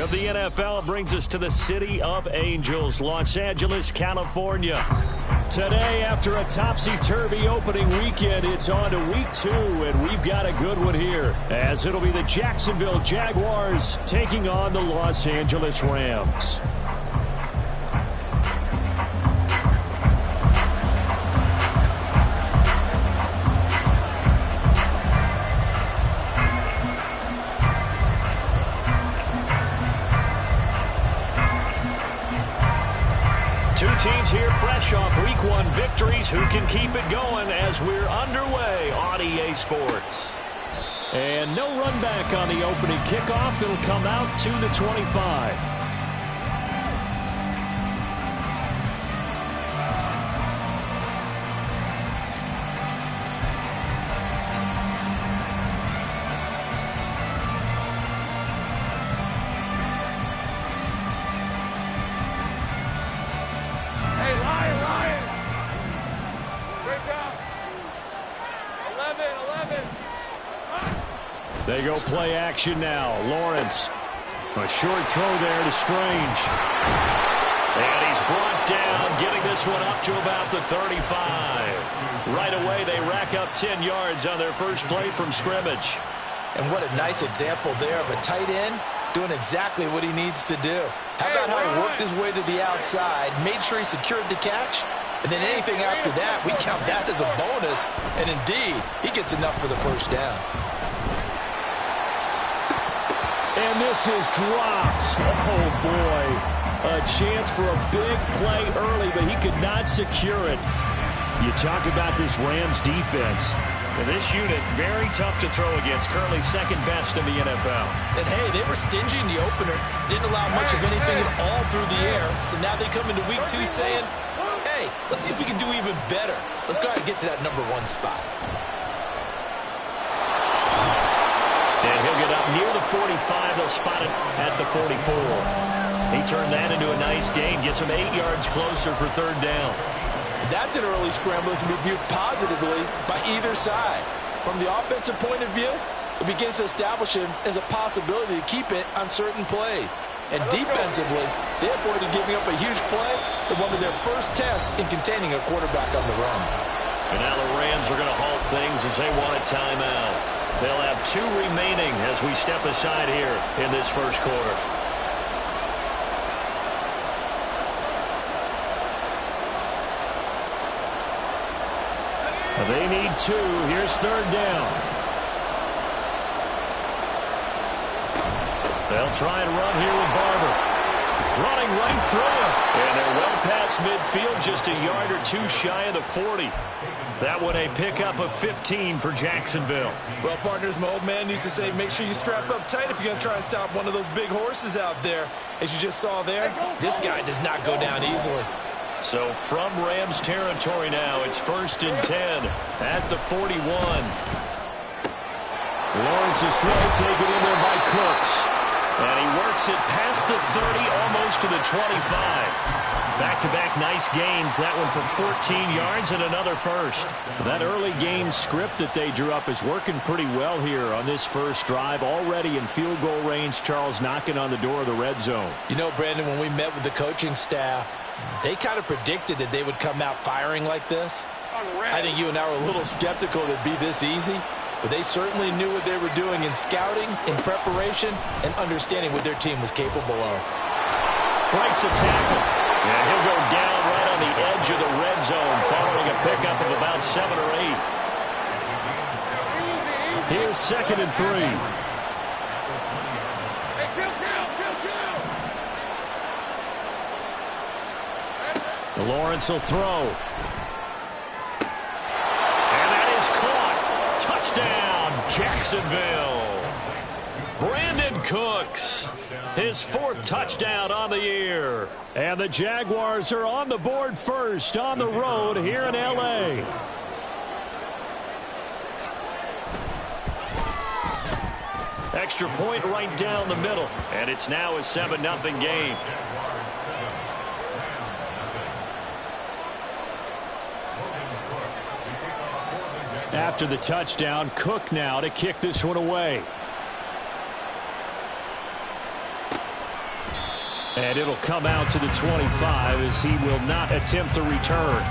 Of the NFL brings us to the City of Angels, Los Angeles, California. Today, after a topsy-turvy opening weekend, it's on to week 2, and we've got a good one here, as it'll be the Jacksonville Jaguars taking on the Los Angeles Rams. Teams here fresh off Week 1 victories. Who can keep it going as we're underway on EA Sports? And no run back on the opening kickoff. It'll come out to the 25. They go play action now. Lawrence. A short throw there to Strange. And he's brought down, getting this one up to about the 35. Right away, they rack up 10 yards on their first play from scrimmage. And what a nice example there of a tight end doing exactly what he needs to do. How about how he worked his way to the outside, made sure he secured the catch, and then anything after that, we count that as a bonus. And indeed, he gets enough for the first down. And this is dropped. Oh, boy. A chance for a big play early, but he could not secure it. You talk about this Rams defense. And this unit, very tough to throw against. Currently second best in the NFL. And, hey, they were stingy in the opener. Didn't allow much of anything at all through the air. So now they come into week 2 saying, hey, let's see if we can do even better. Let's go ahead and get to that number 1 spot. And he'll get up near the 45. They'll spot it at the 44. He turned that into a nice gain. Gets him 8 yards closer for third down. That's an early scramble that can be viewed positively by either side. From the offensive point of view, it begins to establish him as a possibility to keep it on certain plays. And defensively, they avoided giving up a huge play in one of their first tests in containing a quarterback on the run. And now the Rams are going to halt things as they want a timeout. They'll have 2 remaining as we step aside here in this first quarter. They need 2. Here's third down. They'll try and run here with Barber. Running right through him. And they're well past midfield, just a yard or 2 shy of the 40. That one a pickup of 15 for Jacksonville. Well, partners, my old man used to say, make sure you strap up tight if you're going to try and stop one of those big horses out there. As you just saw there, this guy does not go down easily. So from Rams territory now, it's 1st and 10 at the 41. Lawrence's throw taken in there by Cooks. And he works it past the 30, almost to the 25. Back-to-back nice gains. That one for 14 yards and another first. That early game script that they drew up is working pretty well here on this first drive. Already in field goal range, Charles knocking on the door of the red zone. You know, Brandon, when we met with the coaching staff, they kind of predicted that they would come out firing like this. I think you and I were a little skeptical that it'd be this easy. But they certainly knew what they were doing in scouting, in preparation, and understanding what their team was capable of. Breaks a tackle. And he'll go down right on the edge of the red zone following a pickup of about 7 or 8. Here's 2nd and 3. Lawrence will throw. Touchdown, Jacksonville. Brandon Cooks, his 4th touchdown on the year. And the Jaguars are on the board first on the road here in L.A. Extra point right down the middle. And it's now a 7-0 game. After the touchdown, Cook now to kick this one away. And it'll come out to the 25 as he will not attempt to return.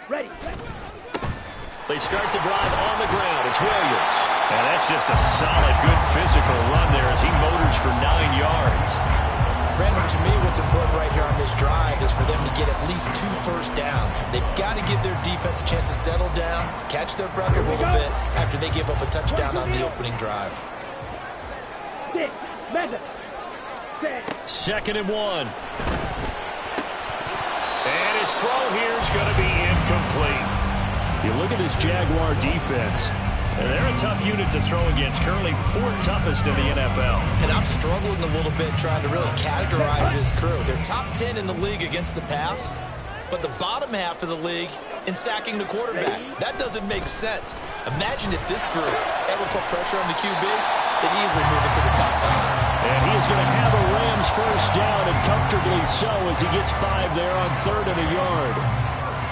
Ready. They start the drive on the ground. It's Williams. And that's just a solid, good physical run there as he motors for 9 yards. Brandon, to me, what's important right here on this drive is for them to get at least 2 first downs. They've got to give their defense a chance to settle down, catch their breath a little bit after they give up a touchdown on the opening drive. 2nd and 1. And his throw here is going to be incomplete. You look at this Jaguar defense, and they're a tough unit to throw against, currently 4th toughest in the NFL. And I'm struggling a little bit trying to really categorize this crew. They're top 10 in the league against the pass, but the bottom half of the league in sacking the quarterback. That doesn't make sense. Imagine if this group ever put pressure on the QB, they'd easily move into the top 5. And he is going to have a Rams first down, and comfortably so, as he gets 5 there on 3rd and a yard.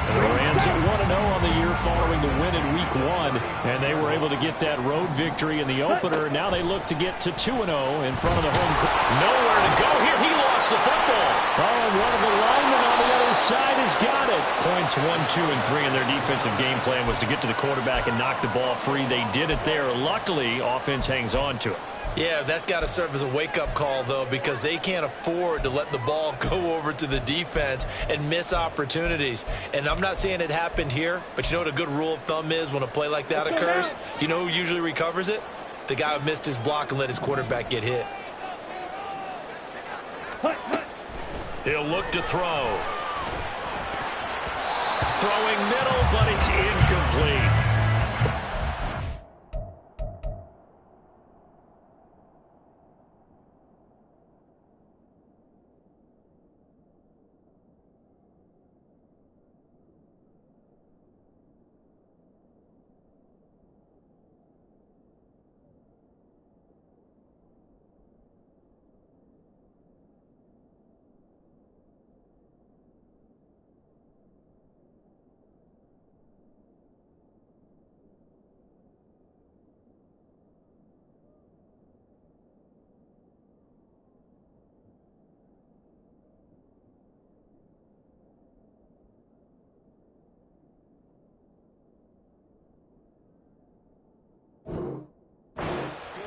And the Rams at 1-0 on the year following the win in Week 1, and they were able to get that road victory in the opener. Now they look to get to 2-0 in front of the home crowd. Nowhere to go here. He lost the football. Oh, and one of the linemen on the other side has got it. Points 1, 2, and 3 in their defensive game plan was to get to the quarterback and knock the ball free. They did it there. Luckily, offense hangs on to it. Yeah, that's got to serve as a wake-up call, though, because they can't afford to let the ball go over to the defense and miss opportunities. And I'm not saying it happened here, but you know what a good rule of thumb is when a play like that occurs? You know who usually recovers it? The guy who missed his block and let his quarterback get hit. He'll look to throw. Throwing middle, but it's incomplete.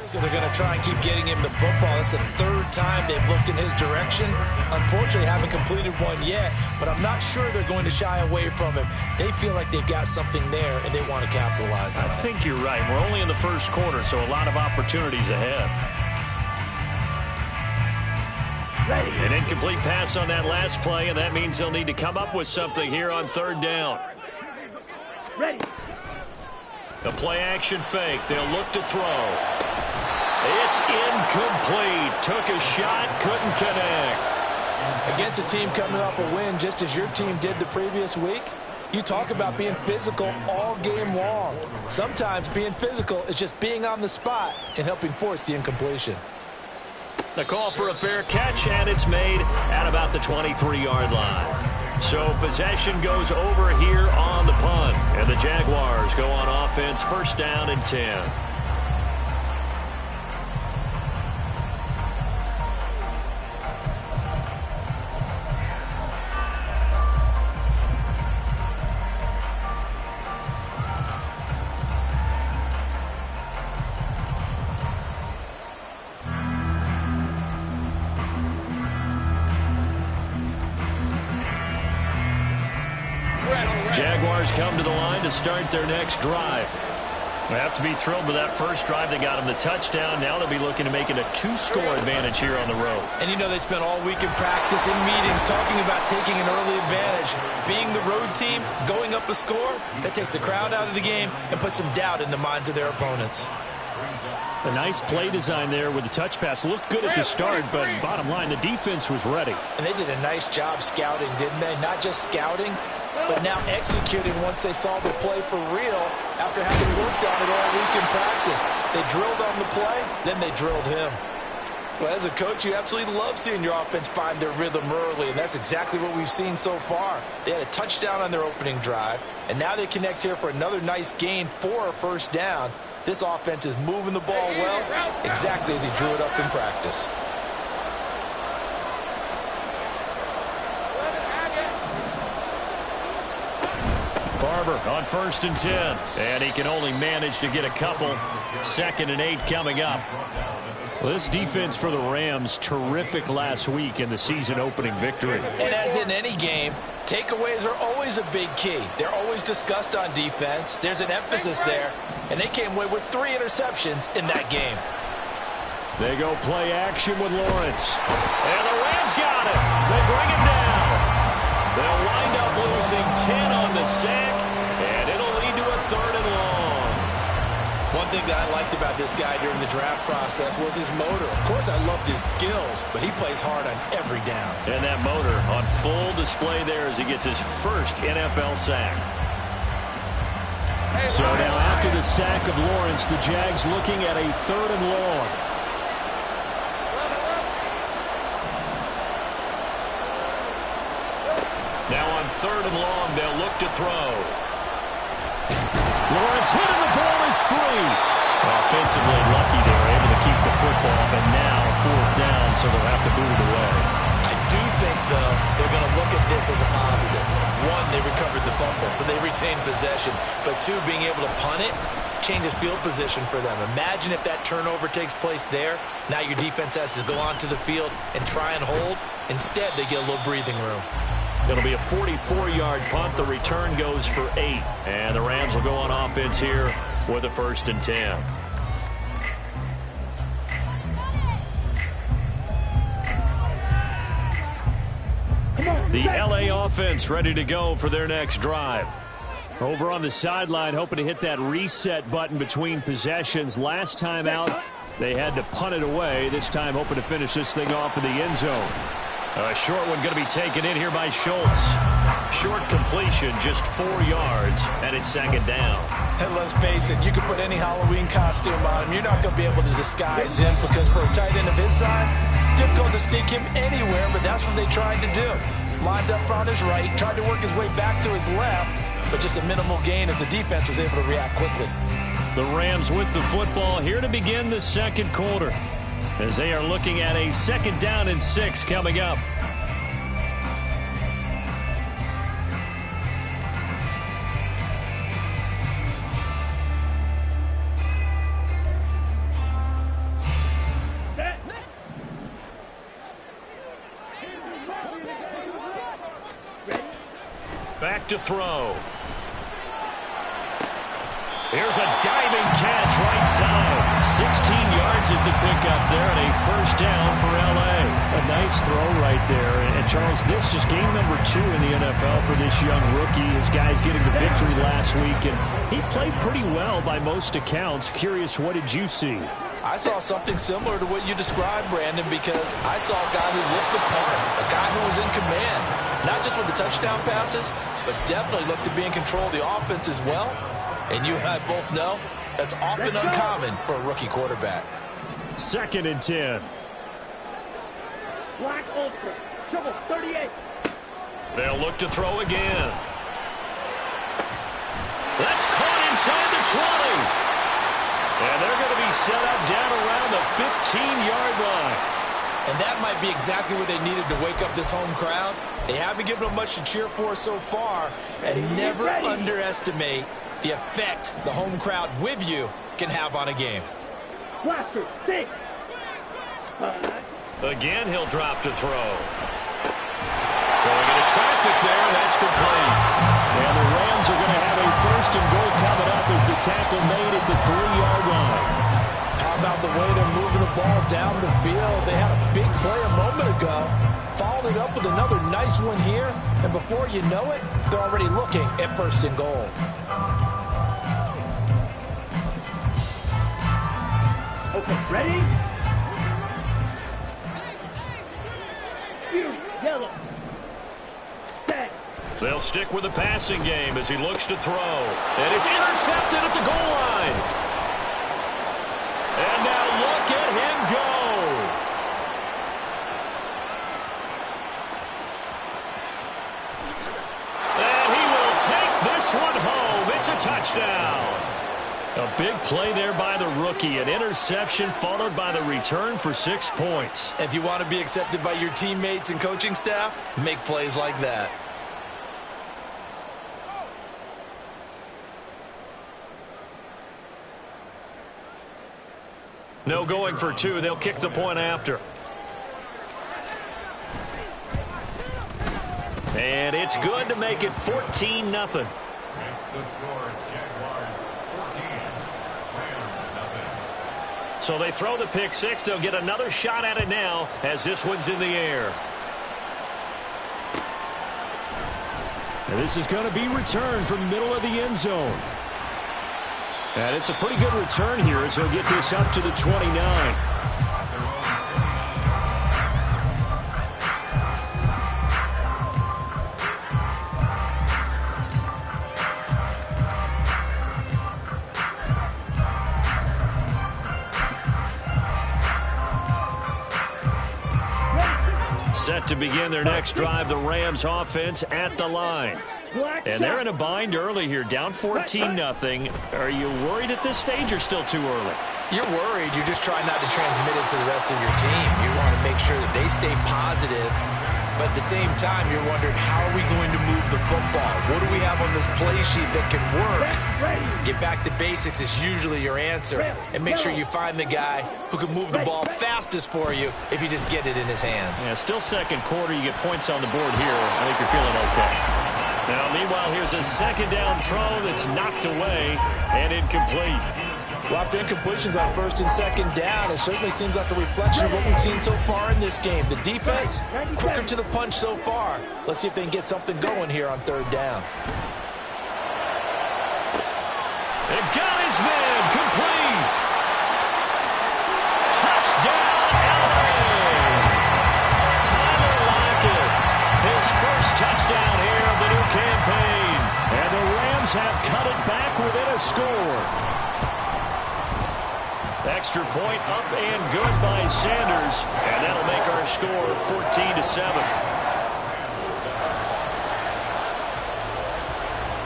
So they're going to try and keep getting him the football. That's the 3rd time they've looked in his direction. Unfortunately, haven't completed one yet, but I'm not sure they're going to shy away from him. They feel like they've got something there, and they want to capitalize on it. I think you're right. We're only in the 1st quarter, so a lot of opportunities ahead. Ready. An incomplete pass on that last play, and that means they'll need to come up with something here on 3rd down. Ready. The play-action fake. They'll look to throw. It's incomplete. Took a shot, couldn't connect. Against a team coming off a win just as your team did the previous week, you talk about being physical all game long. Sometimes being physical is just being on the spot and helping force the incompletion. The call for a fair catch, and it's made at about the 23-yard line. So possession goes over here on the punt, and the Jaguars go on offense, 1st down and 10. Jaguars come to the line to start their next drive. They have to be thrilled with that first drive. They got them the touchdown. Now they'll be looking to make it a 2-score advantage here on the road. And you know they spent all week in practice, in meetings, talking about taking an early advantage. Being the road team, going up a score, that takes the crowd out of the game and puts some doubt in the minds of their opponents. A nice play design there with the touch pass. Looked good at the start, but bottom line, the defense was ready. And they did a nice job scouting, didn't they? Not just scouting, but now executing once they saw the play for real after having worked on it all week in practice. They drilled on the play, then they drilled him. Well, as a coach, you absolutely love seeing your offense find their rhythm early, and that's exactly what we've seen so far. They had a touchdown on their opening drive, and now they connect here for another nice gain for a first down. This offense is moving the ball well, exactly as he drew it up in practice. Barber on 1st and 10. And he can only manage to get a couple. 2nd and 8 coming up. Well, this defense for the Rams, terrific last week in the season opening victory. And as in any game, takeaways are always a big key. They're always discussed on defense. There's an emphasis there. And they came away with 3 interceptions in that game. They go play action with Lawrence. And the Rams got it. They bring him down. They'll wind up losing 10 on the sack, and it'll lead to a 3rd and long. One thing that I liked about this guy during the draft process was his motor. Of course, I loved his skills, but he plays hard on every down. And that motor on full display there as he gets his first NFL sack. So now after the sack of Lawrence, the Jags looking at a 3rd and long. Now on 3rd and long, they'll look to throw. Lawrence hit and the ball is free. Offensively lucky they were able to keep the football, but now 4th down, so they'll have to boot it away. I do think, though, they're going to look at this as a positive. 1, they recovered the fumble, so they retained possession. But 2, being able to punt it changes field position for them. Imagine if that turnover takes place there. Now your defense has to go onto the field and try and hold. Instead, they get a little breathing room. It'll be a 44-yard punt. The return goes for 8. And the Rams will go on offense here with a 1st and 10. The LA offense ready to go for their next drive. Over on the sideline, hoping to hit that reset button between possessions. Last time out, they had to punt it away. This time, hoping to finish this thing off in the end zone. A short one going to be taken in here by Schultz. Short completion, just 4 yards, and it's 2nd down. And let's face it, you can put any Halloween costume on him. You're not going to be able to disguise him because for a tight end of his size, difficult to sneak him anywhere, but that's what they tried to do. Lined up on his right, tried to work his way back to his left, but just a minimal gain as the defense was able to react quickly. The Rams with the football here to begin the 2nd quarter, as they are looking at a 2nd down and 6 coming up. Back to throw. Here's a diving catch right side. 16 yards is the pickup there, and a 1st down for L.A. A nice throw right there. And Charles, this is game number 2 in the NFL for this young rookie. His guys getting the victory last week, and he played pretty well by most accounts. Curious, what did you see? I saw something similar to what you described, Brandon, because I saw a guy who looked the part, a guy who was in command, not just with the touchdown passes, but definitely looked to be in control of the offense as well. And you and I both know that's often uncommon for a rookie quarterback. 2nd and 10. Black Ultra, triple 38. They'll look to throw again. That's caught inside the 20. And they're going to be set up down around the 15-yard line. And that might be exactly what they needed to wake up this home crowd. They haven't given them much to cheer for so far. And never underestimate the effect the home crowd with you can have on a game. Blaster, 6. Again, he'll drop to throw. Throwing into traffic there, and that's complete. And the Rams are going to have a 1st and goal coming up as the tackle made at the 3-yard line. How about the way they're moving the ball down the field? They had a big play a moment ago. Followed it up with another nice one here. And before you know it, they're already looking at 1st and goal. Okay, ready? Yellow. Set. They'll stick with the passing game as he looks to throw. And it's intercepted at the goal line. And now look at him go. And he will take this one home. It's a touchdown. A big play there by the rookie. An interception followed by the return for 6 points. If you want to be accepted by your teammates and coaching staff, make plays like that. No going for two. They'll kick the point after. And it's good to make it 14-0. Makes the score Jaguars 14, Rams nothing. So they throw the pick six. They'll get another shot at it now as this one's in the air. And this is going to be returned from the middle of the end zone. And it's a pretty good return here as he'll get this up to the 29. Set to begin their next drive, the Rams offense at the line. And they're in a bind early here, down 14-0. Are you worried at this stage or still too early? You're worried. You're just trying not to transmit it to the rest of your team. You want to make sure that they stay positive. But at the same time, you're wondering, how are we going to move the football? What do we have on this play sheet that can work? Get back to basics is usually your answer. And make sure you find the guy who can move the ball fastest for you if you just get it in his hands. Yeah, still second quarter. You get points on the board here. I think you're feeling okay. Now, meanwhile, here's a second down throw that's knocked away and incomplete. Well, after incompletions on first and second down, it certainly seems like a reflection of what we've seen so far in this game. The defense, quicker to the punch so far. Let's see if they can get something going here on third down. They've got his man complete. Touchdown, LA. Tyler Lockett, his first touchdown here of the new campaign. And the Rams have cut it back within a score. Extra point up and good by Sanders. And that'll make our score 14-7.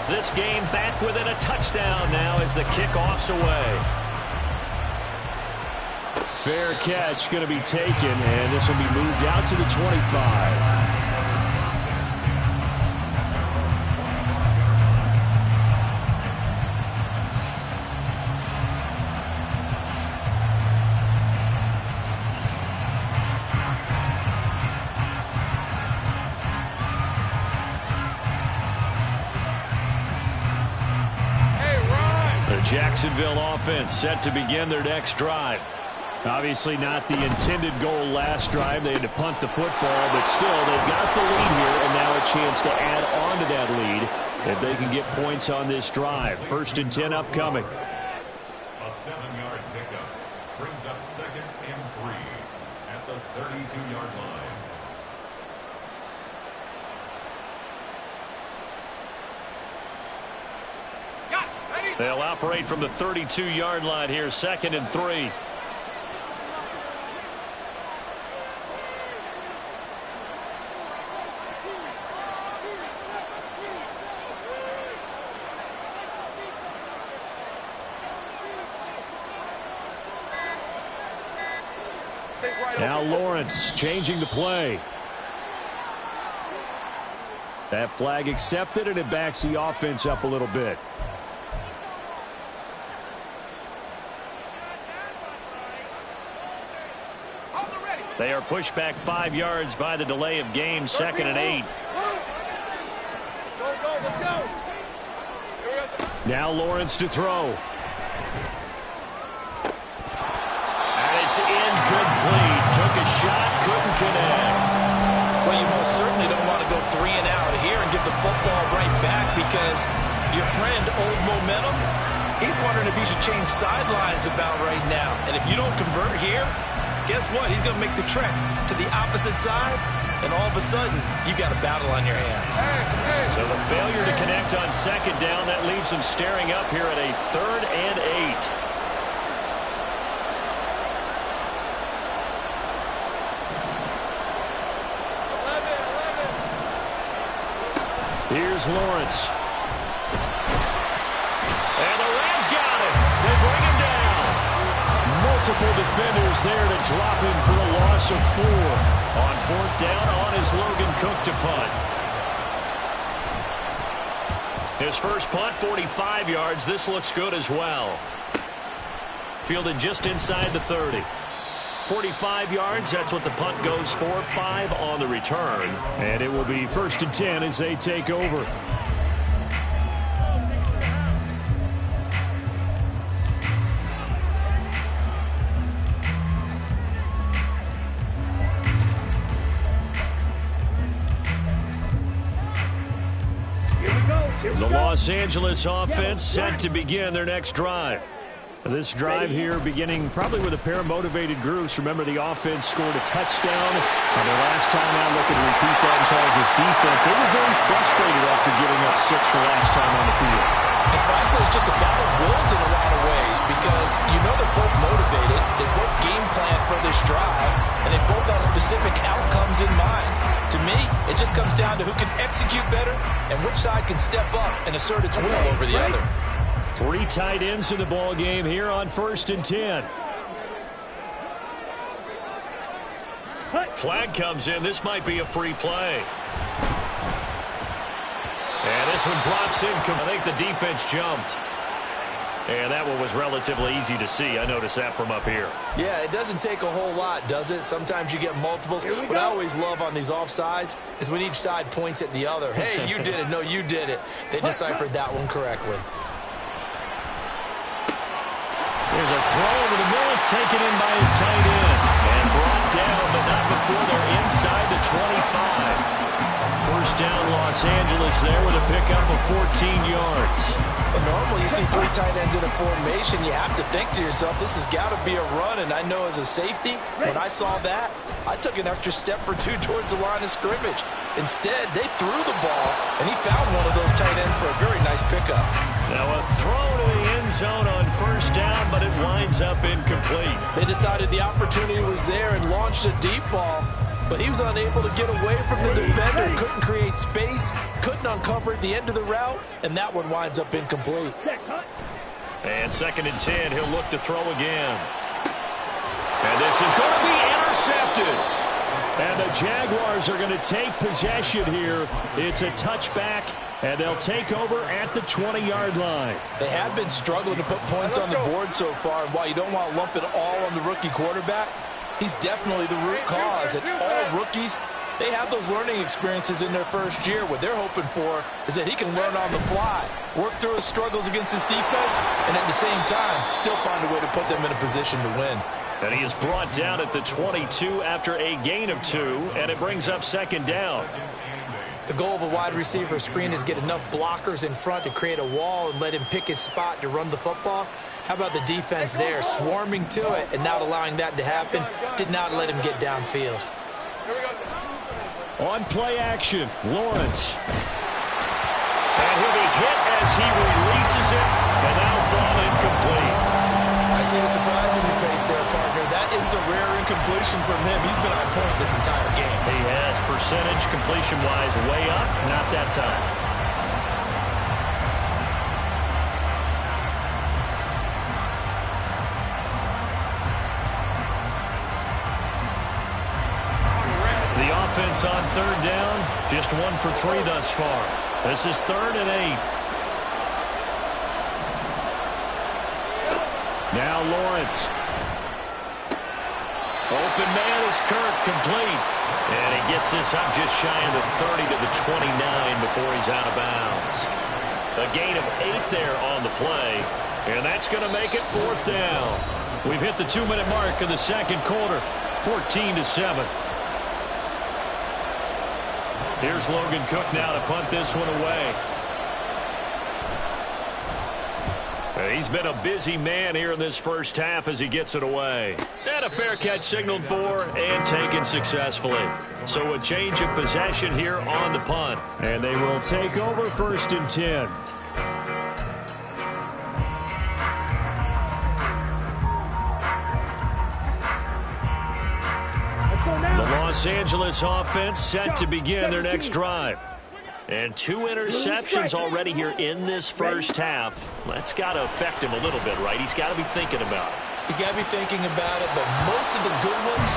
This game back within a touchdown now as the kickoff's away. Fair catch going to be taken, and this will be moved out to the 25. Jacksonville offense set to begin their next drive. Obviously not the intended goal last drive. They had to punt the football, but still they've got the lead here and now a chance to add on to that lead if they can get points on this drive. 1st and 10 upcoming. A 7-yard pickup brings up 2nd and 3 at the 32-yard line. They'll operate from the 32-yard line here, 2nd and 3. Now Lawrence changing the play. That flag accepted, and it backs the offense up a little bit. They are pushed back 5 yards by the delay of game, 2nd and 8. Let's go. Now Lawrence to throw. And it's incomplete. Took a shot, couldn't connect. Well, you most certainly don't want to go 3 and out here and get the football right back because your friend, Old Momentum, he's wondering if he should change sidelines about right now. And if you don't convert here, guess what? He's going to make the trek to the opposite side and all of a sudden, you've got a battle on your hands. So the failure to connect on second down, that leaves them staring up here at a 3rd and 8. Here's Lawrence. And the Rams got him. They bring him down. Multiple defenders there to drop him for a loss of 4. On 4th down, on is Logan Cook to punt. His first punt, 45 yards. This looks good as well. Fielded just inside the 30. 45 yards, that's what the punt goes for. 5 on the return. And it will be 1st and 10 as they take over. The Los Angeles offense set to begin their next drive. This drive here beginning probably with a pair of motivated groups. Remember, the offense scored a touchdown. And their last time out, looking to repeat that in Charles' defense. They were very frustrated after giving up 6 for last time on the field. And frankly, it's just a battle of wills in a lot of ways because you know they're both motivated. They both game plan for this drive, and they both have specific outcomes in mind. To me, it just comes down to who can execute better and which side can step up and assert its will over the other. 3 tight ends in the ball game here on 1st and 10. Flag comes in. This might be a free play. And this one drops in. I think the defense jumped. And that one was relatively easy to see. I noticed that from up here. Yeah, it doesn't take a whole lot, does it? Sometimes you get multiples. What I always love on these offsides is when each side points at the other. Hey, you did it. No, you did it. They deciphered that one correctly. There's a throw over the middle. It's taken in by his tight end. And brought down, but not before they're inside the 25. 1st down, Los Angeles there with a pickup of 14 yards. Well, normally you see 3 tight ends in a formation. You have to think to yourself, this has got to be a run. And I know as a safety, when I saw that, I took an extra step or 2 towards the line of scrimmage. Instead, they threw the ball, and he found one of those tight ends for a very nice pickup. Now a throw to the end zone on 1st down, but it winds up incomplete. They decided the opportunity was there and launched a deep ball, but he was unable to get away from the defender, couldn't create space, couldn't uncover at the end of the route, and that one winds up incomplete. And 2nd and 10, he'll look to throw again. And this is going to be intercepted. And the Jaguars are going to take possession here. It's a touchback, and they'll take over at the 20-yard line. They have been struggling to put points on the board so far, and while you don't want to lump it all on the rookie quarterback, he's definitely the root cause. And all rookies, they have those learning experiences in their first year. What they're hoping for is that he can learn on the fly, work through his struggles against his defense, and at the same time, still find a way to put them in a position to win. And he is brought down at the 22 after a gain of 2, and it brings up 2nd down. The goal of a wide receiver screen is get enough blockers in front to create a wall and let him pick his spot to run the football. How about the defense there, swarming to it and not allowing that to happen? Did not let him get downfield. On play action, Lawrence. And he'll be hit as he releases it, and that'll fall incomplete. I see a surprise in your face there, partner. That is a rare incompletion from him. He's been on point this entire game. He has. Percentage completion-wise way up, not that time. The offense on 3rd down, just 1 for 3 thus far. This is 3rd and 8. Now Lawrence. Open man is Kirk, complete. And he gets this up just shy of the 30 to the 29 before he's out of bounds. A gain of 8 there on the play. And that's going to make it 4th down. We've hit the 2-minute mark of the 2nd quarter. 14-7. Here's Logan Cook now to punt this one away. He's been a busy man here in this first half as he gets it away. And a fair catch signaled for and taken successfully. So a change of possession here on the punt. And they will take over 1st and 10. The Los Angeles offense set to begin their next drive. And 2 interceptions already here in this first half. That's got to affect him a little bit, right? He's got to be thinking about it. He's got to be thinking about it, but most of the good ones,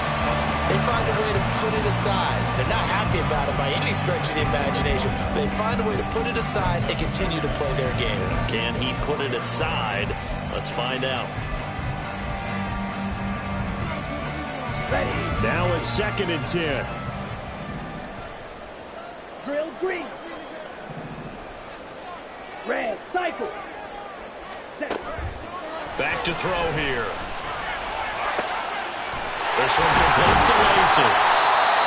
they find a way to put it aside. They're not happy about it by any stretch of the imagination. They find a way to put it aside and continue to play their game. Can he put it aside? Let's find out. Now it's 2nd and 10. Drill green. Red, cycle. Set. Back to throw here. This one complete to Lacey.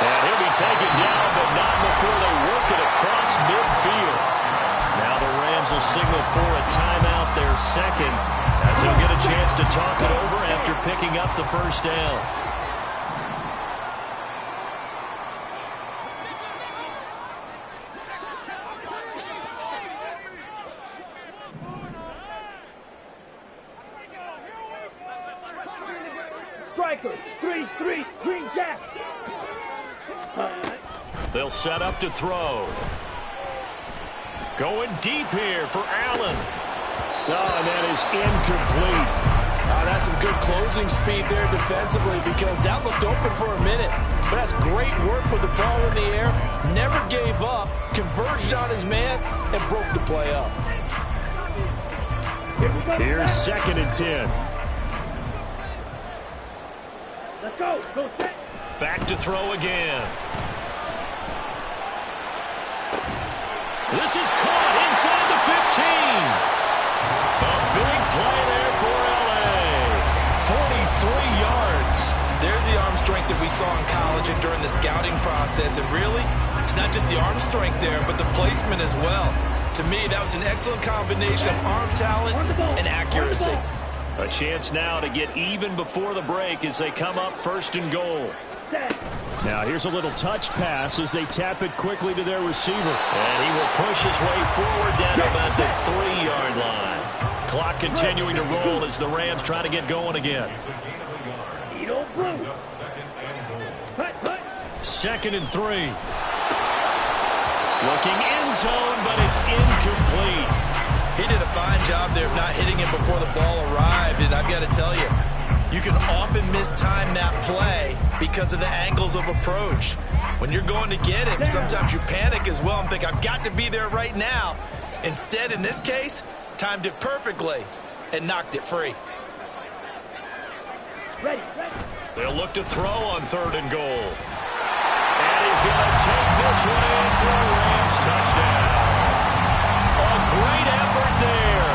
And he'll be taken down, but not before they work it across midfield. Now the Rams will signal for a timeout, their second, as he'll get a chance to talk it over after picking up the first down. Strikers, 3-3, Green Jags. They'll set up to throw. Going deep here for Allen. Oh, and that is incomplete. That's some good closing speed there defensively because that looked open for a minute. But that's great work with the ball in the air. Never gave up, converged on his man, and broke the play up. Here's 2nd and 10. Let's go. Go set. Back to throw again. This is caught inside the 15. A big play there for L.A. 43 yards. There's the arm strength that we saw in college and during the scouting process. And really, it's not just the arm strength there, but the placement as well. To me, that was an excellent combination of arm talent and accuracy. A chance now to get even before the break as they come up 1st and goal. Now here's a little touch pass as they tap it quickly to their receiver. And he will push his way forward down about the 3-yard line. Clock continuing to roll as the Rams try to get going again. Second and 3. Looking end zone, but it's incomplete. He did a fine job there of not hitting it before the ball arrived, and I've got to tell you, you can often mistime that play because of the angles of approach. When you're going to get it, sometimes you panic as well and think, I've got to be there right now. Instead, in this case, timed it perfectly and knocked it free. They'll look to throw on 3rd and goal. And he's going to take this one in for a Rams touchdown. A great effort there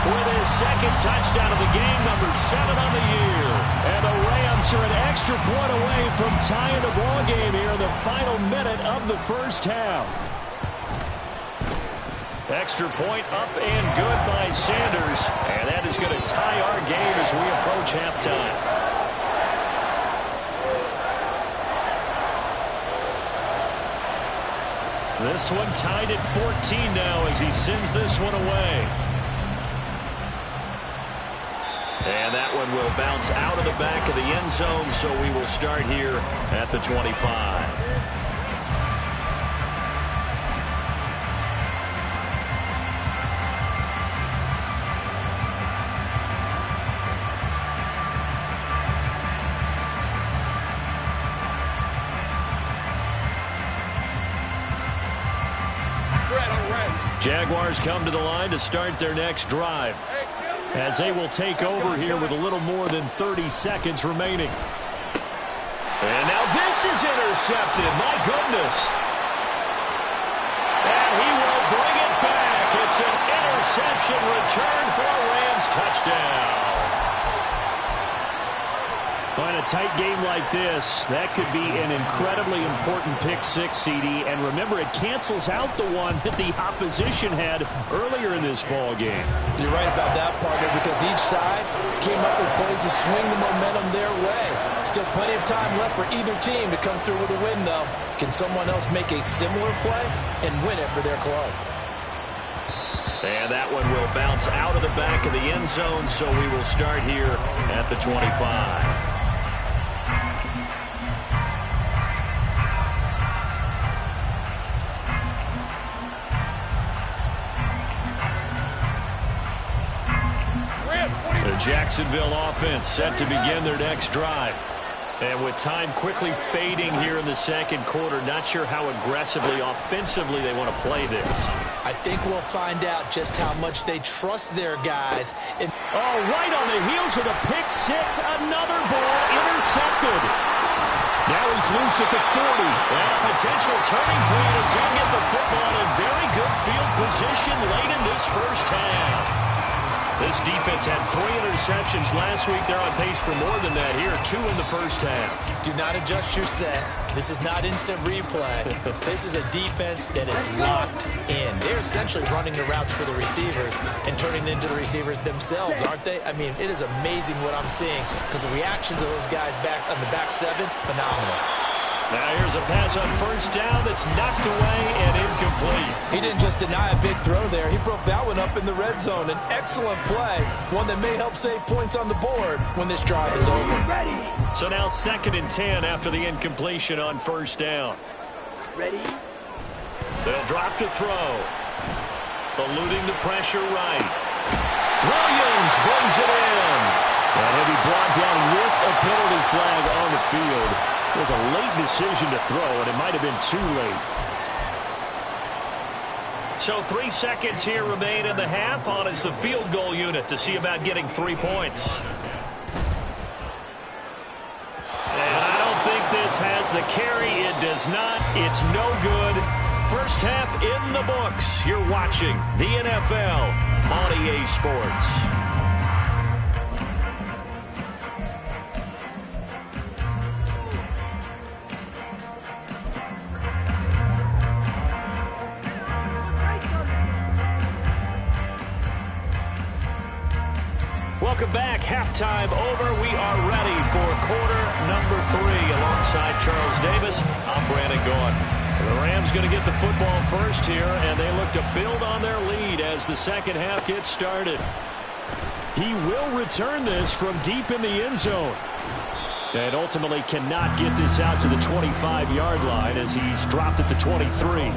with his 2nd touchdown of the game, number 7 on the year. And the Rams are an extra point away from tying the ball game here in the final minute of the first half. Extra point up and good by Sanders. And that is going to tie our game as we approach halftime. This one tied at 14 now as he sends this one away. And that one will bounce out of the back of the end zone, so we will start here at the 25. Jaguars come to the line to start their next drive as they will take over here with a little more than 30 seconds remaining. And now this is intercepted. My goodness. And he will bring it back. It's an interception return for a Rams touchdown. And a tight game like this, that could be an incredibly important pick six, CD. And remember, it cancels out the one that the opposition had earlier in this ball game. You're right about that, partner, because each side came up with plays to swing the momentum their way. Still plenty of time left for either team to come through with a win, though. Can someone else make a similar play and win it for their club? And that one will bounce out of the back of the end zone, so we will start here at the 25. The Jacksonville offense set to begin their next drive. And with time quickly fading here in the second quarter, not sure how aggressively, offensively they want to play this. I think we'll find out just how much they trust their guys. Oh, right on the heels of the pick six, another ball intercepted. Now he's loose at the 40. And a potential turning point as he'll get the football in very good field position late in this first half. This defense had 3 interceptions last week. They're on pace for more than that here. 2 in the first half. Do not adjust your set. This is not instant replay. This is a defense that is locked in. They're essentially running the routes for the receivers and turning into the receivers themselves, aren't they? I mean, it is amazing what I'm seeing because the reaction to those guys back on the back seven, phenomenal. Now here's a pass on first down that's knocked away and incomplete. He didn't just deny a big throw there. He broke that one up in the red zone. An excellent play, one that may help save points on the board when this drive is over. So now 2nd and 10 after the incompletion on first down. Ready? They'll drop to throw. Eluding the pressure right. Williams brings it in. And he'll be brought down with a penalty flag on the field. It was a late decision to throw, and it might have been too late. So 3 seconds here remain in the half. On is the field goal unit to see about getting 3 points. And I don't think this has the carry. It does not. It's no good. First half in the books. You're watching the NFL on EA Sports. Welcome back. Halftime over. We are ready for quarter number 3. Alongside Charles Davis, I'm Brandon Gaughan. The Rams going to get the football first here, and they look to build on their lead as the second half gets started. He will return this from deep in the end zone. And ultimately cannot get this out to the 25-yard line as he's dropped at the 23.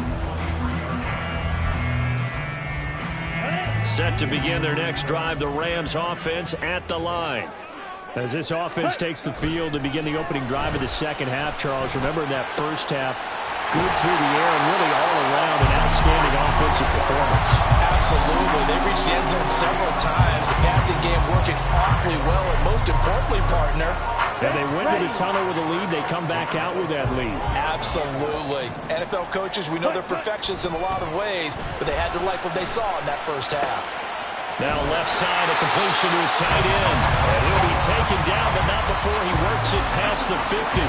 Set to begin their next drive, the Rams offense at the line. As this offense takes the field to begin the opening drive of the second half, Charles, remember in that first half, good through the air and really all around an outstanding offensive performance. Absolutely. They reached the end zone several times. The passing game working awfully well, and most importantly, partner, and they went to the tunnel with a lead. They come back out with that lead. Absolutely. NFL coaches, we know they're perfectionists in a lot of ways, but they had to like what they saw in that first half. Now left side, a completion to his tight end. And he'll be taken down, but not before he works it past the 50.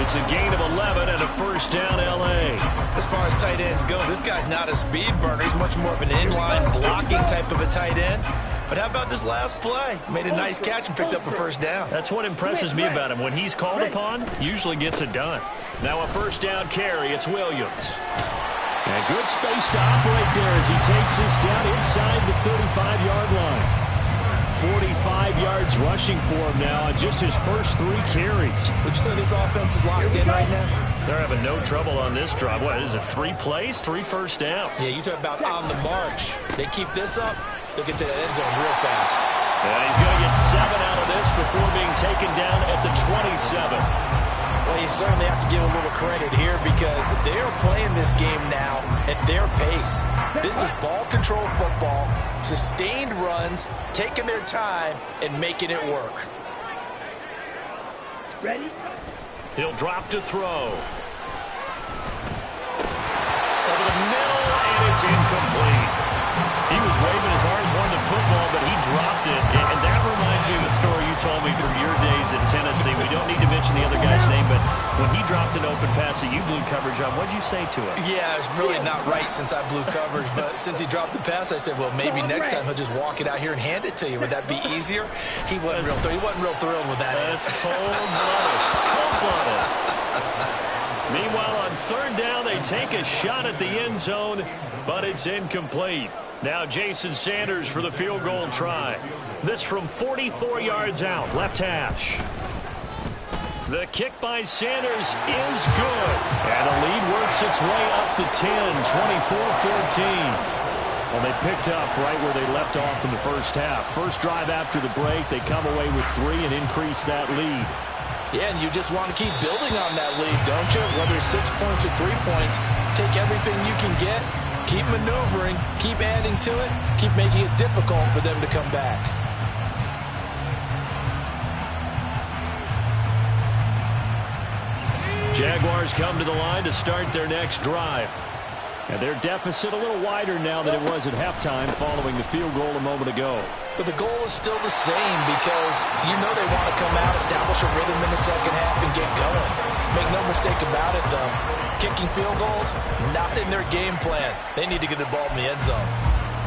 It's a gain of 11 and a first down, L.A. As far as tight ends go, this guy's not a speed burner. He's much more of an inline blocking type of a tight end. But how about this last play? Made a nice catch and picked up a first down. That's what impresses me about him. When he's called upon, usually gets it done. Now a first down carry. It's Williams. And good space to operate there as he takes this down inside the 35-yard line. 45 yards rushing for him now on just his first 3 carries. Would you say this offense is locked in right now? They're having no trouble on this drive. What is it, 3 plays, 3 first downs? Yeah, you talk about on the march. They keep this up, they'll get to that end zone real fast. And he's going to get 7 out of this before being taken down at the 27. Well, you certainly have to give a little credit here because they're playing this game now at their pace. This is ball control football, sustained runs, taking their time, and making it work. Ready? He'll drop to throw. Over the middle, and it's incomplete. He was waving his arms, wanting the football, but he dropped it. And that reminds me of a story you told me from your days at Tennessee. We don't when he dropped an open pass that you blew coverage on, what did you say to him? Yeah, it's really not right since I blew coverage, but since he dropped the pass, I said, well, maybe next time he'll just walk it out here and hand it to you. Would that be easier? He wasn't real thrilled with that. That's cold-blooded. Meanwhile, on third down, they take a shot at the end zone, but it's incomplete. Now Jason Sanders for the field goal try. This from 44 yards out, left hash. The kick by Sanders is good. And the lead works its way up to 10, 24-14. Well, they picked up right where they left off in the first half. First drive after the break, they come away with 3 and increase that lead. Yeah, and you just want to keep building on that lead, don't you? Whether it's 6 points or 3 points, take everything you can get, keep maneuvering, keep adding to it, keep making it difficult for them to come back. Jaguars come to the line to start their next drive. And their deficit a little wider now than it was at halftime following the field goal a moment ago. But the goal is still the same because you know they want to come out, establish a rhythm in the second half, and get going. Make no mistake about it, though. Kicking field goals, not in their game plan. They need to get involved in the end zone.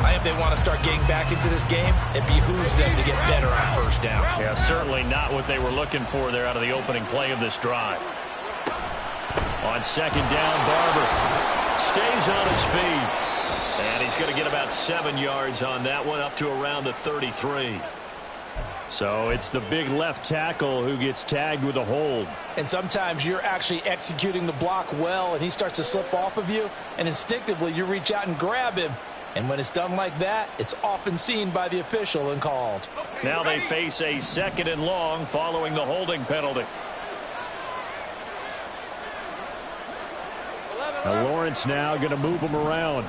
I think if they want to start getting back into this game, it behooves them to get better on first down. Yeah, certainly not what they were looking for there out of the opening play of this drive. On second down, Barber stays on his feet. And he's going to get about 7 yards on that one, up to around the 33. So it's the big left tackle who gets tagged with a hold. And sometimes you're actually executing the block well, and he starts to slip off of you, and instinctively you reach out and grab him. And when it's done like that, it's often seen by the official and called. Now they face a 2nd and long following the holding penalty. Now Lawrence now going to move him around.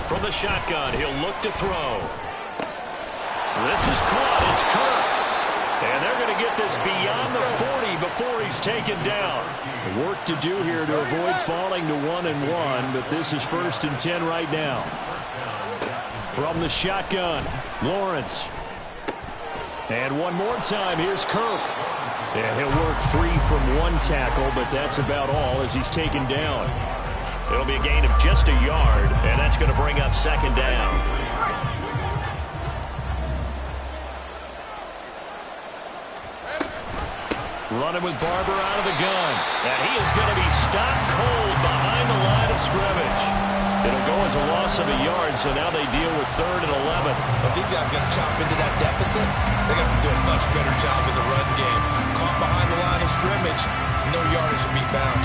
From the shotgun, he'll look to throw. This is caught. It's Kirk. And they're going to get this beyond the 40 before he's taken down. Work to do here to avoid falling to 1-1, but this is 1st and 10 right now. From the shotgun, Lawrence. And one more time, here's Kirk. Yeah, he'll work free from one tackle, but that's about all as he's taken down. It'll be a gain of just a yard, and that's going to bring up 2nd down. Running with Barber out of the gun. And he is going to be stopped cold behind the line of scrimmage. It'll go as a loss of a yard, so now they deal with 3rd and 11. But these guys got to chop into that deficit. They got to do a much better job in the run game. Caught behind the line of scrimmage, no yardage to be found.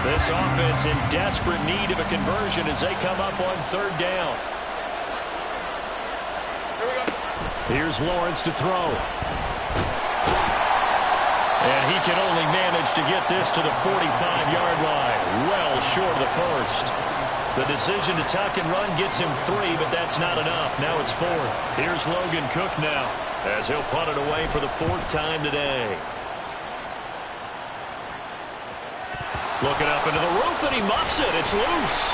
This offense in desperate need of a conversion as they come up on 3rd down. Here's Lawrence to throw. And he can only manage to get this to the 45-yard line, well short of the 1st. The decision to tuck and run gets him 3, but that's not enough. Now it's 4th. Here's Logan Cook now as he'll punt it away for the 4th time today. Looking up into the roof, and he muffs it. It's loose.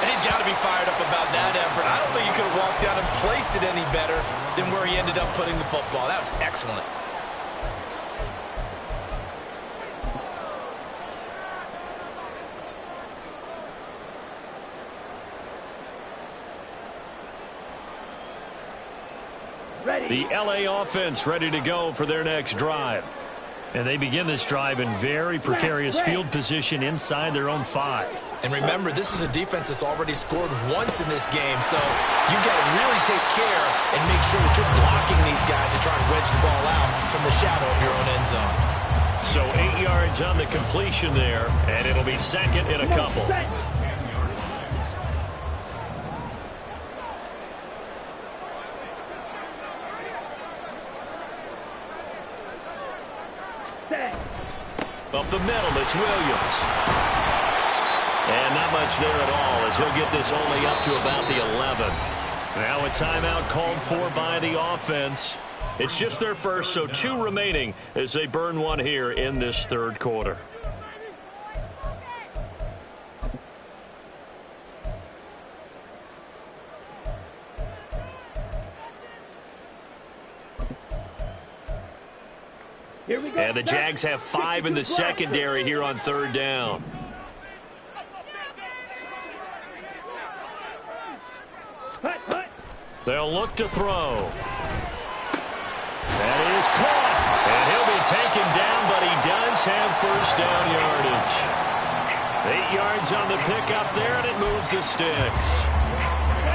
And he's got to be fired up about that effort. I don't think he could have walked down and placed it any better than where he ended up putting the football. That was excellent. The LA offense ready to go for their next drive. And they begin this drive in very precarious field position inside their own 5. And remember, this is a defense that's already scored once in this game, so you've got to really take care and make sure that you're blocking these guys and trying to wedge the ball out from the shadow of your own end zone. So 8 yards on the completion there, and it'll be 2nd and a couple. Up the middle, it's Williams. And not much there at all as he'll get this only up to about the 11. Now a timeout called for by the offense. It's just their first, so 2 remaining as they burn one here in this 3rd quarter. Here we go. And the Jags have 5 in the secondary here on 3rd down. Hut, hut. They'll look to throw. That is caught. And he'll be taken down, but he does have 1st down yardage. 8 yards on the pickup there, and it moves the sticks.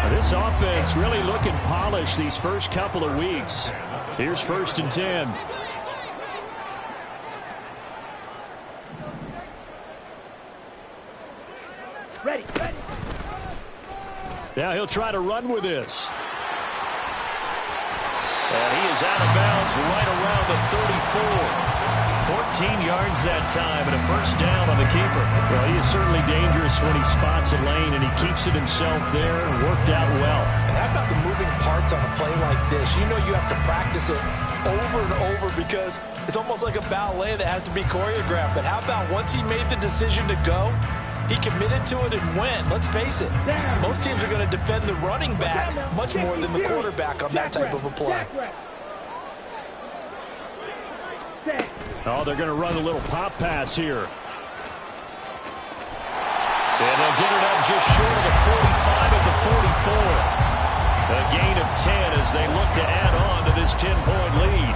This offense really looking polished these first couple of weeks. Here's 1st and 10. Ready, ready. Now he'll try to run with this. And he is out of bounds right around the 34. 14 yards that time and a 1st down on the keeper. Well, he is certainly dangerous when he spots a lane, and he keeps it himself there and worked out well. And how about the moving parts on a play like this? You know you have to practice it over and over because it's almost like a ballet that has to be choreographed. But how about once he made the decision to go, he committed to it and went. Let's face it, most teams are going to defend the running back much more than the quarterback on that type of a play. Oh, they're going to run a little pop pass here. And they'll get it up just short of the 45 at the 44. A gain of 10 as they look to add on to this 10-point lead.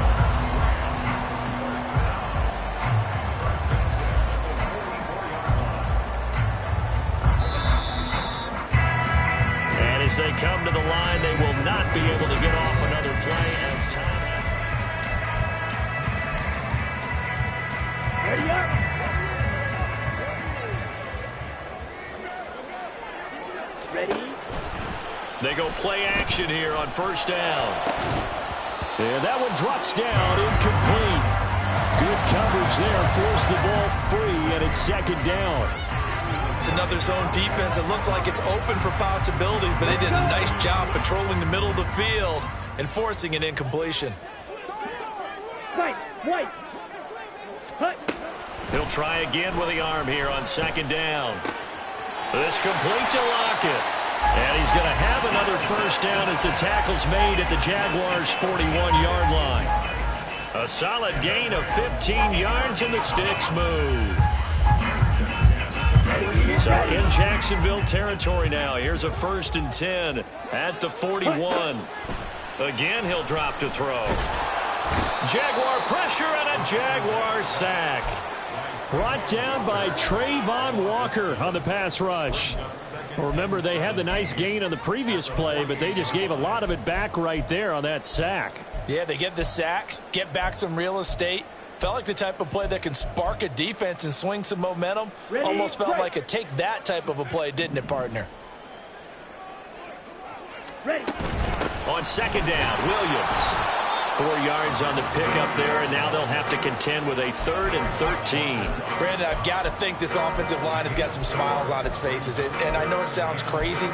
And as they come to the line, they will not be able to get off another play as time. Ready up. Ready. They go play action here on 1st down. And that one drops down, incomplete. Good coverage there, forced the ball free, and it's 2nd down. It's another zone defense. It looks like it's open for possibilities, but they did a nice job patrolling the middle of the field and forcing an incompletion. White, white. Hut. He'll try again with the arm here on 2nd down. This complete to Lockett. And he's going to have another 1st down as the tackle's made at the Jaguars' 41-yard line. A solid gain of 15 yards, and the sticks move. So in Jacksonville territory now. Here's a 1st and 10 at the 41. Again, he'll drop to throw. Jaguar pressure and a Jaguar sack. Brought down by Trayvon Walker on the pass rush. Remember, they had the nice gain on the previous play, but they just gave a lot of it back right there on that sack. Yeah, they get the sack, get back some real estate. Felt like the type of play that can spark a defense and swing some momentum. Ready, almost felt right. like a take that type of a play, didn't it, partner? Ready. On 2nd down, Williams. 4 yards on the pickup there, and now they'll have to contend with a 3rd and 13. Brandon, I've got to think this offensive line has got some smiles on its faces. And I know it sounds crazy,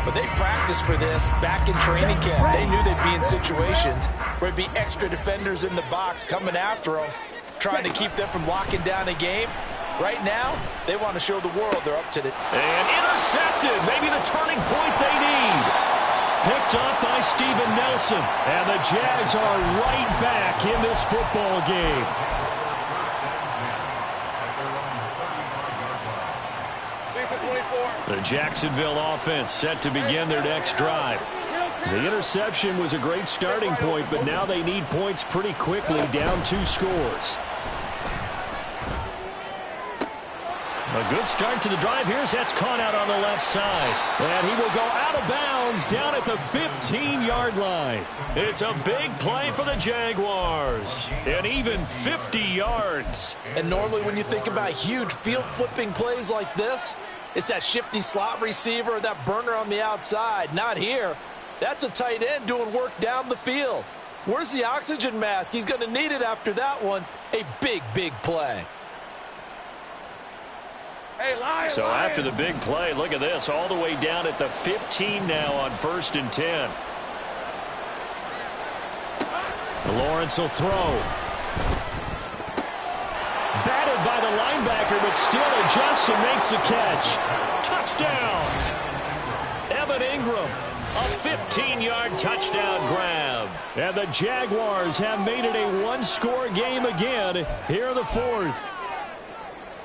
but they practiced for this back in training camp. They knew they'd be in situations where it'd be extra defenders in the box coming after them, trying to keep them from locking down a game. Right now, they want to show the world they're up to it. And intercepted. Maybe the turning point they need. Picked up by Steven Nelson. And the Jags are right back in this football game. The Jacksonville offense set to begin their next drive. The interception was a great starting point, but now they need points pretty quickly, down 2 scores. A good start to the drive. That's caught out on the left side. And he will go out of bounds down at the 15-yard line. It's a big play for the Jaguars. And even 50 yards. And normally when you think about huge field-flipping plays like this, it's that shifty slot receiver or that burner on the outside. Not here. That's a tight end doing work down the field. Where's the oxygen mask? He's going to need it after that one. A big, big play. Hey, Lion, So Lion. after the big play, look at this, all the way down at the 15 now on 1st and 10. Lawrence will throw. Batted by the linebacker, but still adjusts and makes the catch. Touchdown! Evan Ingram. A 15-yard touchdown grab. And the Jaguars have made it a one-score game again here in the fourth.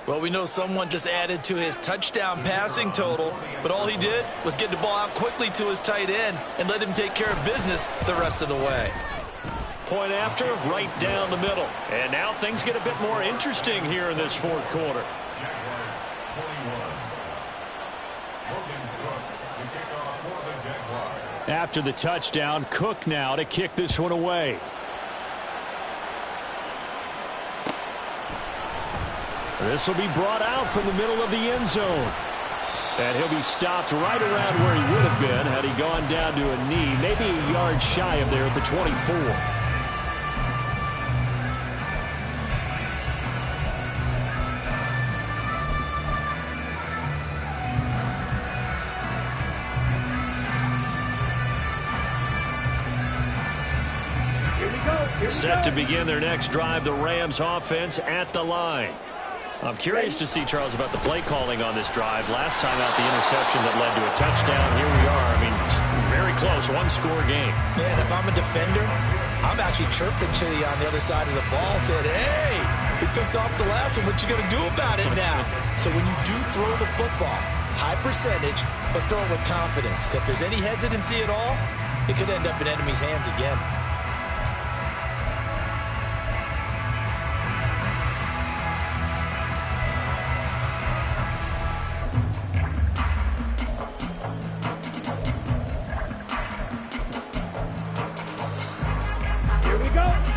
Well, we know someone just added to his touchdown passing total, but all he did was get the ball out quickly to his tight end and let him take care of business the rest of the way. Point after, right down the middle. And now things get a bit more interesting here in this fourth quarter. Jaguars 21. Logan Cook to kick off for the Jaguars. After the touchdown, Cook now to kick this one away. This will be brought out from the middle of the end zone. And he'll be stopped right around where he would have been had he gone down to a knee, maybe a yard shy of there at the 24. Set to begin their next drive, the Rams offense at the line. I'm curious to see, Charles, about the play calling on this drive. Last time out, the interception that led to a touchdown. Here we are. I mean, very close, one-score game. Man, if I'm a defender, I'm actually chirping Chili on the other side of the ball, saying, hey, we picked off the last one. What you going to do about it now? So when you do throw the football, high percentage, but throw it with confidence. If there's any hesitancy at all, it could end up in enemy's hands again.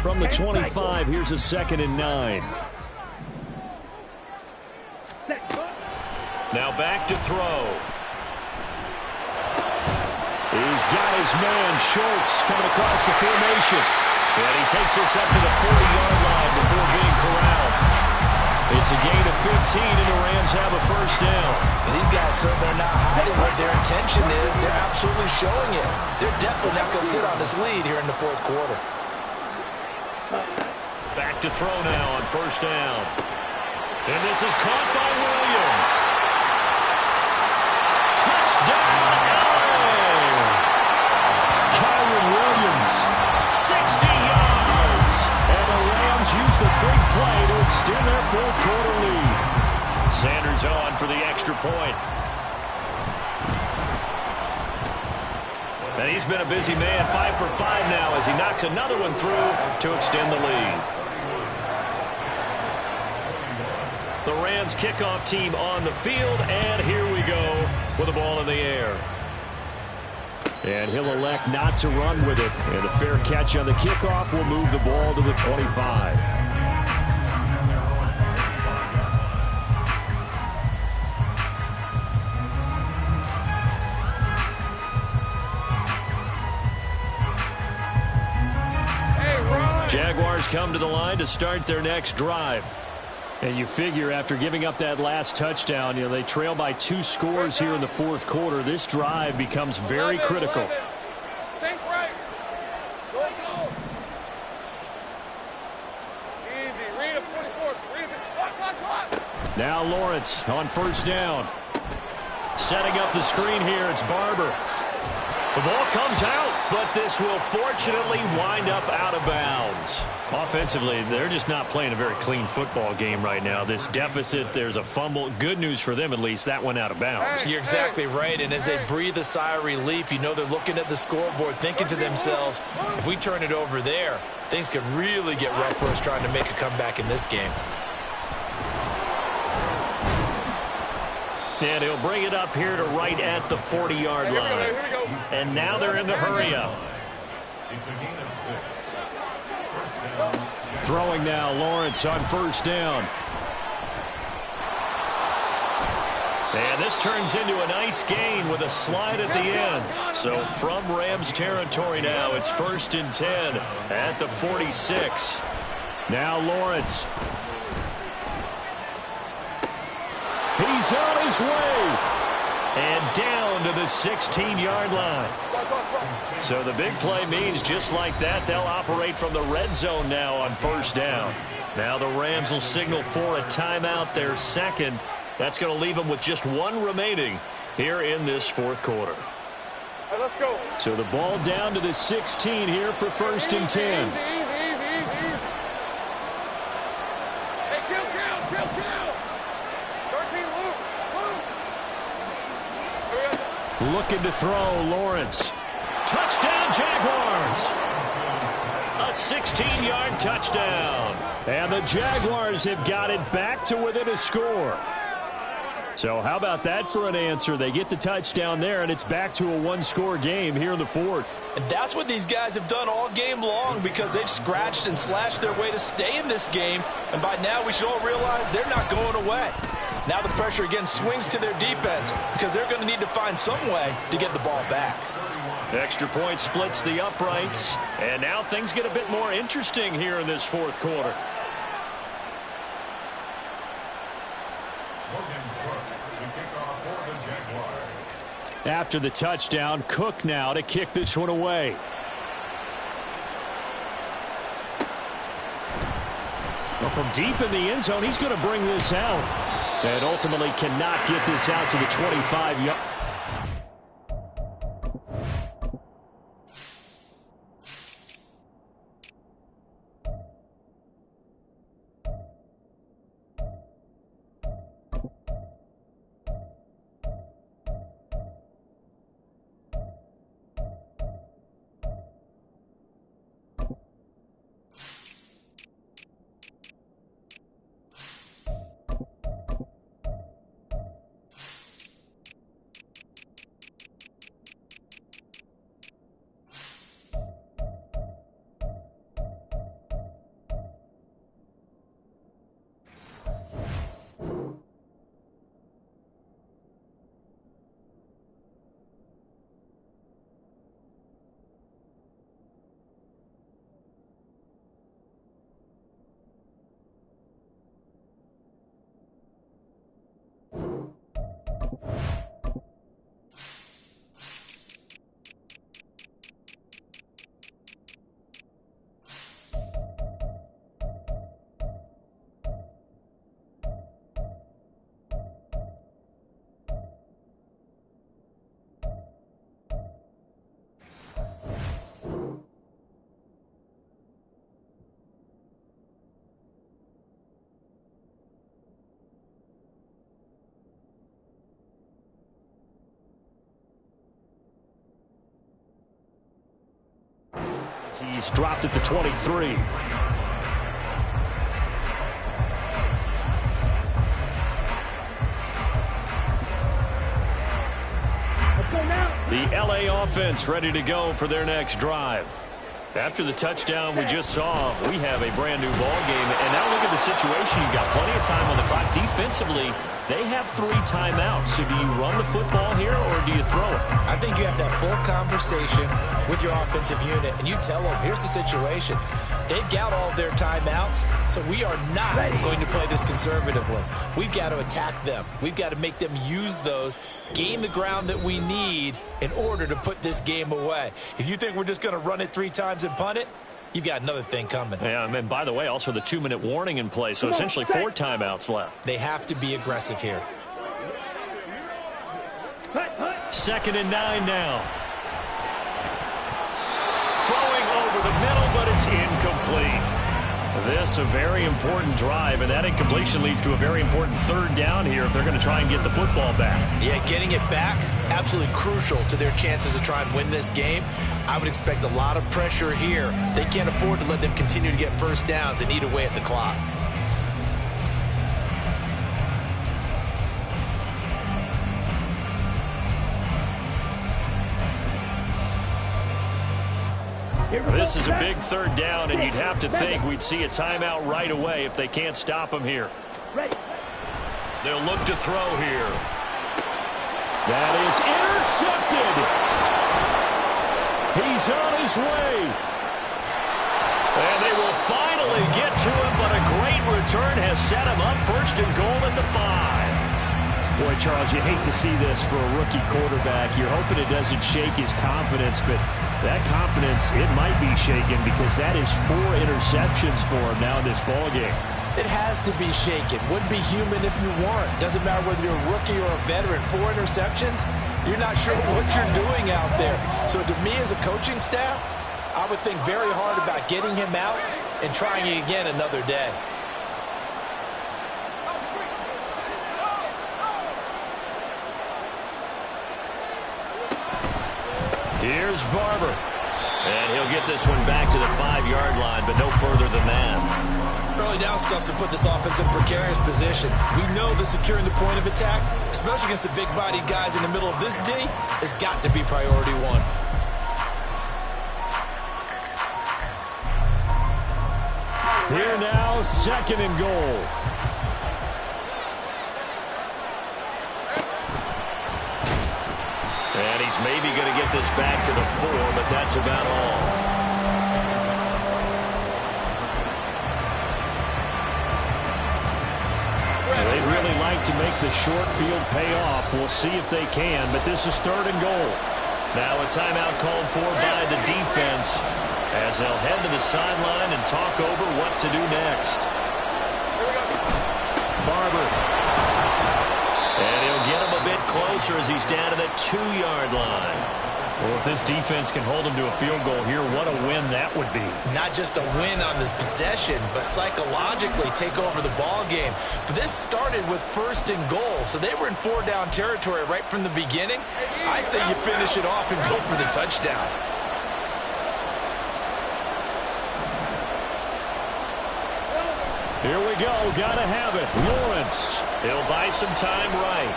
From the 25, here's a 2nd and 9. Now back to throw. He's got his man, Schultz, coming across the formation. And he takes this up to the 40-yard line before being corralled. It's a gain of 15, and the Rams have a first down. And these guys certainly are not hiding what their intention is. They're absolutely showing it. They're definitely not going to sit on this lead here in the fourth quarter. Back to throw now on first down. And this is caught by Williams. Touchdown, LA! Kyron Williams, 60 yards. And the Rams use the big play to extend their fourth quarter lead. Sanders on for the extra point. And he's been a busy man, 5 for 5 now as he knocks another one through to extend the lead. The Rams kickoff team on the field, and here we go with the ball in the air. And he'll elect not to run with it. And a fair catch on the kickoff will move the ball to the 25. Jaguars come to the line to start their next drive. And you figure after giving up that last touchdown, they trail by 2 scores here in the fourth quarter. This drive becomes very critical. Think right. Go. Easy. Read it, 44. Read it. Watch. Now Lawrence on first down. Setting up the screen here, it's Barber. The ball comes out, but this will fortunately wind up out of bounds. Offensively, they're just not playing a very clean football game right now. This deficit, there's a fumble. Good news for them, at least. That went out of bounds. You're exactly right, and as they breathe a sigh of relief, you know they're looking at the scoreboard, thinking to themselves, if we turn it over there, things could really get rough for us trying to make a comeback in this game. And he'll bring it up here to right at the 40-yard line. And now they're in the hurry-up. It's a gain of 6. First down. Throwing now, Lawrence on first down. And this turns into a nice gain with a slide at the end. So from Rams territory now, it's 1st and 10 at the 46. Now Lawrence. He's on his way. And down to the 16-yard line. So the big play means just like that, they'll operate from the red zone now on first down. Now the Rams will signal for a timeout, their second. That's going to leave them with just 1 remaining here in this fourth quarter. Hey, let's go. So the ball down to the 16 here for 1st and 10. Easy. Hey, kill. 13, move. Looking to throw, Lawrence. Touchdown, Jaguars! A 16-yard touchdown. And the Jaguars have got it back to within a score. So how about that for an answer? They get the touchdown there, and it's back to a one-score game here in the 4th. And that's what these guys have done all game long because they've scratched and slashed their way to stay in this game. And by now, we should all realize they're not going away. Now the pressure again swings to their defense because they're going to need to find some way to get the ball back. Extra point splits the uprights, and now things get a bit more interesting here in this 4th quarter. After the touchdown, Cook now to kick this one away. Well, from deep in the end zone, he's going to bring this out. And ultimately cannot get this out to the 25-yard. He's dropped at the 23. The LA offense ready to go for their next drive. After the touchdown we just saw, we have a brand new ball game. And now look at the situation. You've got plenty of time on the clock. Defensively, they have 3 timeouts. So do you run the football here or do you throw it? I think you have that full conversation with your offensive unit, and you tell them, here's the situation. They've got all their timeouts, so we are not going to play this conservatively. We've got to attack them. We've got to make them use those, gain the ground that we need in order to put this game away. If you think we're just going to run it 3 times and punt it, you've got another thing coming. Yeah, and by the way, also the 2-minute warning in play, so essentially 4 timeouts left. They have to be aggressive here. 2nd and 9 now. Throwing over the middle, but it's incomplete. This a very important drive, and that incompletion leads to a very important 3rd down here if they're going to try and get the football back. Yeah, getting it back, absolutely crucial to their chances to try and win this game. I would expect a lot of pressure here. They can't afford to let them continue to get 1st downs and eat away at the clock. This is a big 3rd down, and you'd have to think we'd see a timeout right away if they can't stop him here. They'll look to throw here. That is intercepted. He's on his way. And they will finally get to him, but a great return has set him up 1st and goal at the 5. Boy, Charles, you hate to see this for a rookie quarterback. You're hoping it doesn't shake his confidence, but that confidence, it might be shaken because that is 4 interceptions for him now in this ballgame. It has to be shaken. Wouldn't be human if you weren't. Doesn't matter whether you're a rookie or a veteran. 4 interceptions, You're not sure what you're doing out there. So to me as a coaching staff, I would think very hard about getting him out and trying it again another day. Here's Barber. And he'll get this one back to the 5-yard line, but no further than that. Early down stuffs to put this offense in a precarious position. We know that securing the point of attack, especially against the big-bodied guys in the middle of this D, has got to be priority one. Here now, 2nd and goal. And he's maybe going to get this back to the 4, but that's about all. They'd really like to make the short field pay off. We'll see if they can, but this is 3rd and goal. Now a timeout called for by the defense as they'll head to the sideline and talk over what to do next. Barber. And he'll get him a bit closer as he's down to the 2-yard line. Well, if this defense can hold him to a field goal here, what a win that would be. Not just a win on the possession, but psychologically take over the ball game. But this started with 1st and goal, so they were in 4-down territory right from the beginning. I say you finish it off and go for the touchdown. Here we go. Gotta have it. Lawrence. He'll buy some time right.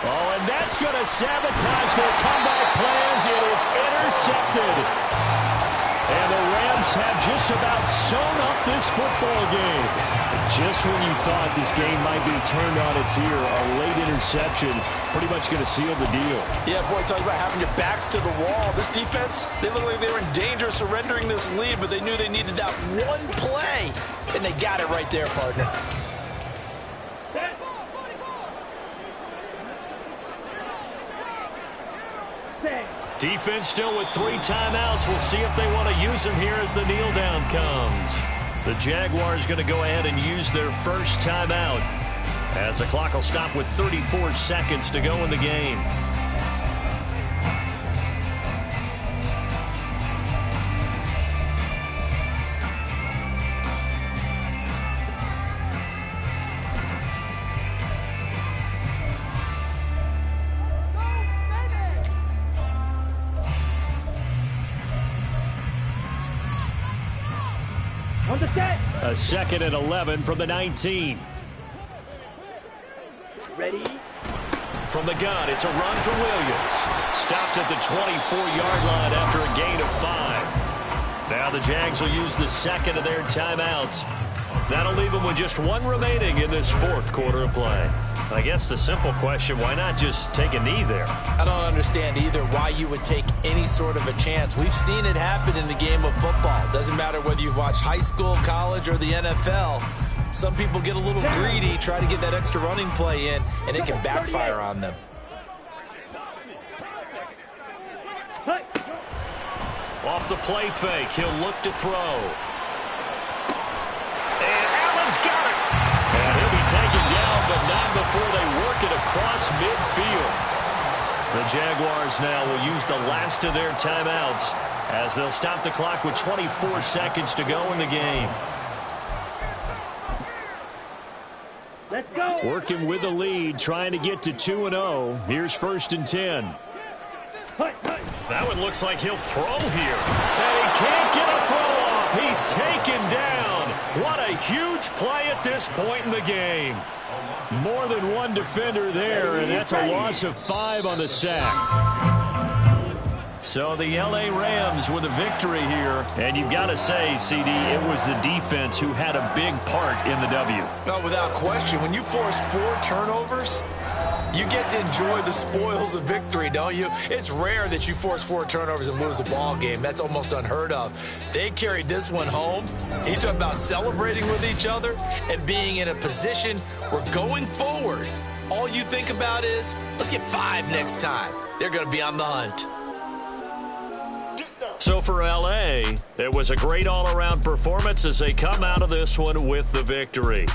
Oh, and that's going to sabotage their comeback plans. It is intercepted. And the Rams have just about sewn up this football game. Just when you thought this game might be turned on its ear, a late interception pretty much going to seal the deal. Yeah, boy, talk about having your backs to the wall. This defense, they look like they were in danger of surrendering this lead, but they knew they needed that one play, and they got it right there, partner. Defense still with 3 timeouts. We'll see if they want to use them here as the kneel down comes. The Jaguars going to go ahead and use their first timeout as the clock will stop with 34 seconds to go in the game. A 2nd and 11 from the 19. Ready? From the gun, it's a run for Williams. Stopped at the 24-yard line after a gain of 5. Now the Jags will use the 2nd of their timeouts. That'll leave them with just 1 remaining in this 4th quarter of play. I guess the simple question, why not just take a knee there? I don't understand either why you would take any sort of a chance. We've seen it happen in the game of football. Doesn't matter whether you've watched high school, college, or the NFL. Some people get a little greedy, try to get that extra running play in, and it can backfire on them. Off the play fake, he'll look to throw. And Allen's got it. And he'll be taken down, but not before they work it across midfield. The Jaguars now will use the last of their timeouts as they'll stop the clock with 24 seconds to go in the game. Let's go. Working with the lead, trying to get to 2-0. Here's 1st and 10. That one looks like he'll throw here. And he can't get a throw off. He's taken down. What a huge play at this point in the game. More than one defender there, and that's a loss of 5 on the sack. So the L.A. Rams with a victory here. And you've got to say, CD, it was the defense who had a big part in the W. No, without question. When you force 4 turnovers, you get to enjoy the spoils of victory, don't you? It's rare that you force 4 turnovers and lose a ball game. That's almost unheard of. They carried this one home. You talk about celebrating with each other and being in a position where going forward, all you think about is, let's get 5 next time. They're going to be on the hunt. So for L.A., it was a great all-around performance as they come out of this one with the victory.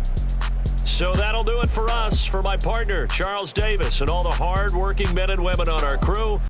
So that'll do it for us. For my partner, Charles Davis, and all the hard-working men and women on our crew.